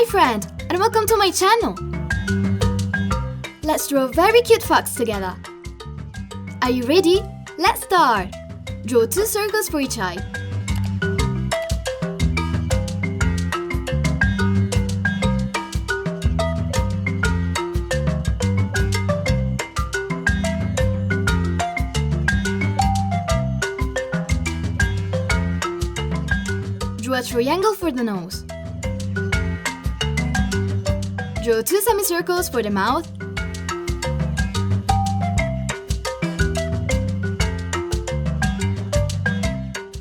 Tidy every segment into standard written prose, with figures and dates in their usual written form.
Hi friend, and welcome to my channel! Let's draw a very cute fox together. Are you ready? Let's start! Draw 2 circles for each eye. Draw a triangle for the nose. Draw 2 semicircles for the mouth.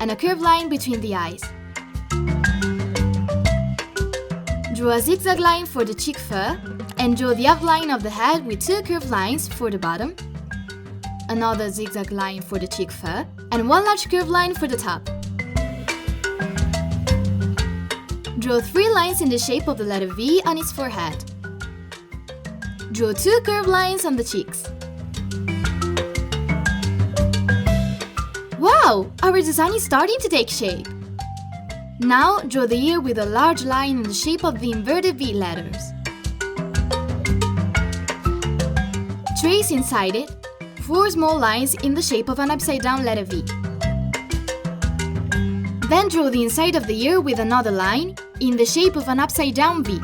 And a curved line between the eyes. Draw a zigzag line for the cheek fur and draw the outline of the head with 2 curved lines for the bottom, another zigzag line for the cheek fur, and 1 large curved line for the top. Draw 3 lines in the shape of the letter V on its forehead. Draw 2 curved lines on the cheeks. Wow! Our design is starting to take shape. Now draw the ear with a large line in the shape of the inverted V letters. Trace inside it 4 small lines in the shape of an upside-down letter V. Then draw the inside of the ear with another line in the shape of an upside-down V.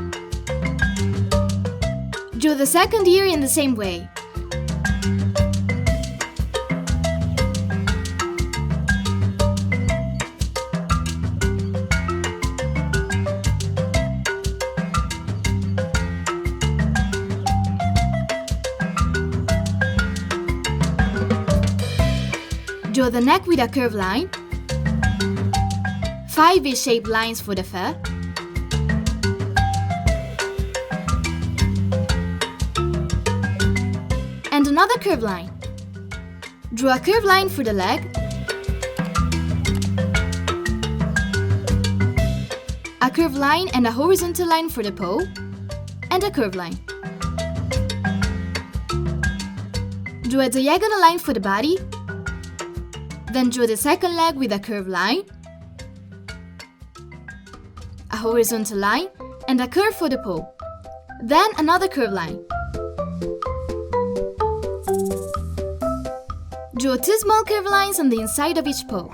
Draw the second ear in the same way. Draw the neck with a curved line, 5 V-shaped lines for the fur, and another curved line. Draw a curved line for the leg, a curved line and a horizontal line for the paw, and a curved line. Draw a diagonal line for the body, then draw the second leg with a curved line, a horizontal line, and a curve for the paw, then another curved line. Draw 2 small curved lines on the inside of each paw.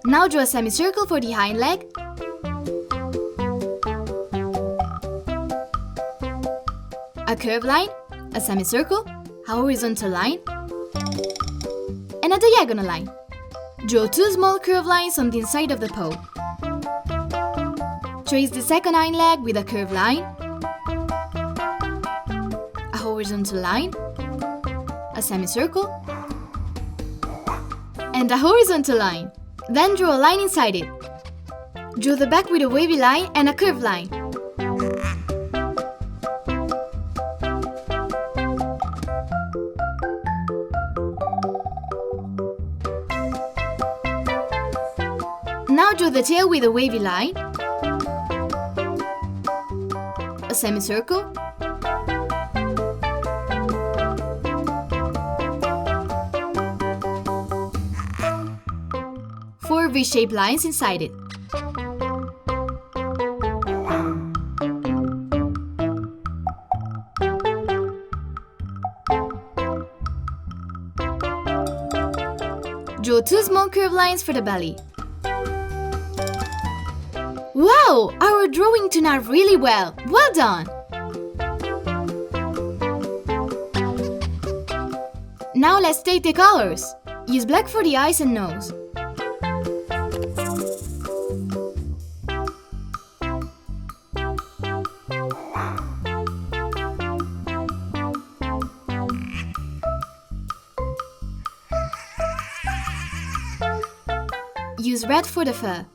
Now draw a semicircle for the hind leg, a curved line, a semicircle, a horizontal line, and a diagonal line. Draw 2 small curved lines on the inside of the paw. Trace the second hind leg with a curved line, a horizontal line, a semicircle, and a horizontal line. Then draw a line inside it. Draw the back with a wavy line and a curved line. Now draw the tail with a wavy line, a semicircle, four V-shaped lines inside it. Draw 2 small curved lines for the belly. Wow! Our drawing turned out really well! Well done! Now let's take the colors. Use black for the eyes and nose. Use red for the fur.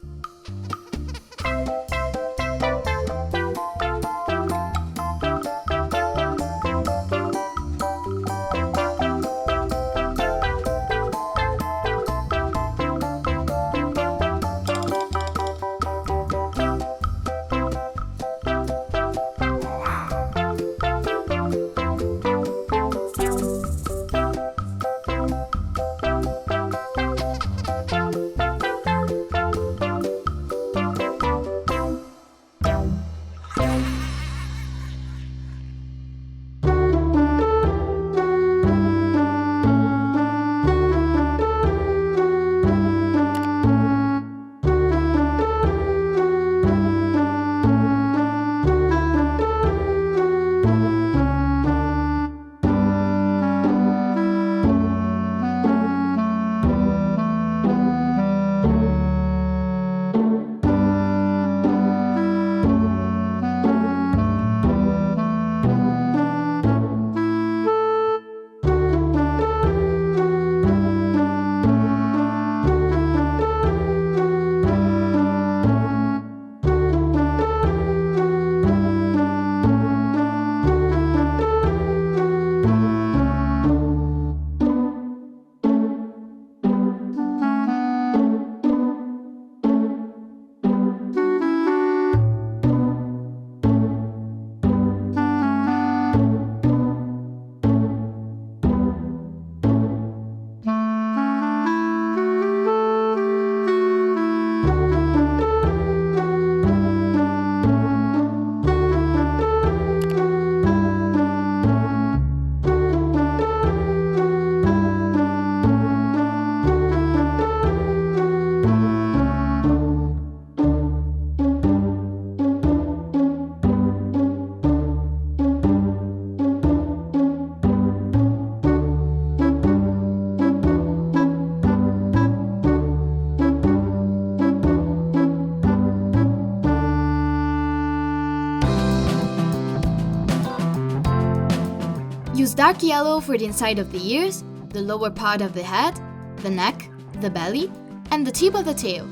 dark yellow for the inside of the ears, the lower part of the head, the neck, the belly, and the tip of the tail.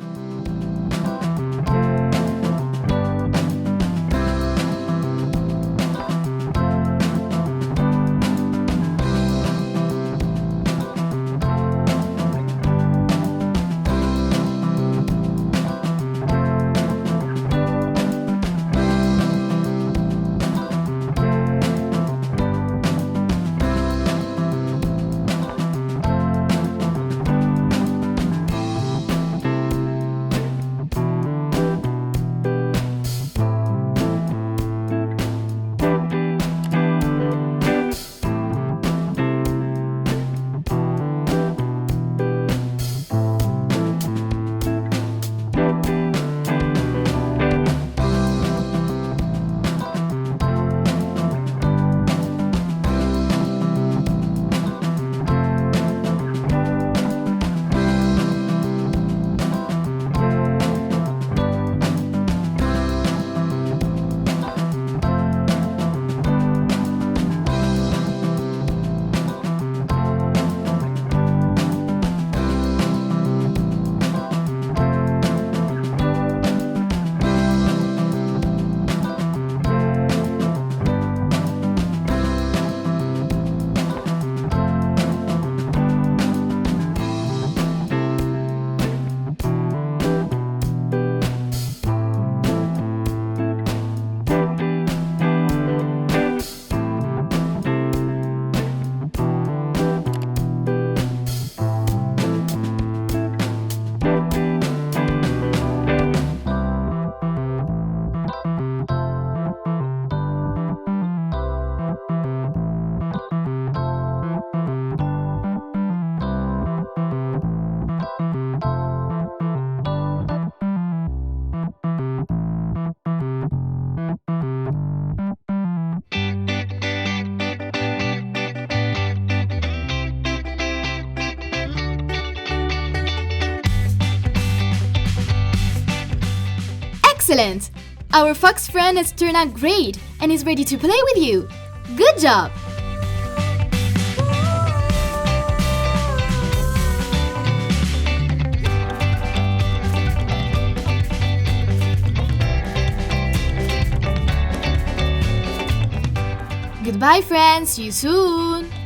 Excellent! Our fox friend has turned out great and is ready to play with you. Good job! Goodbye friends, see you soon!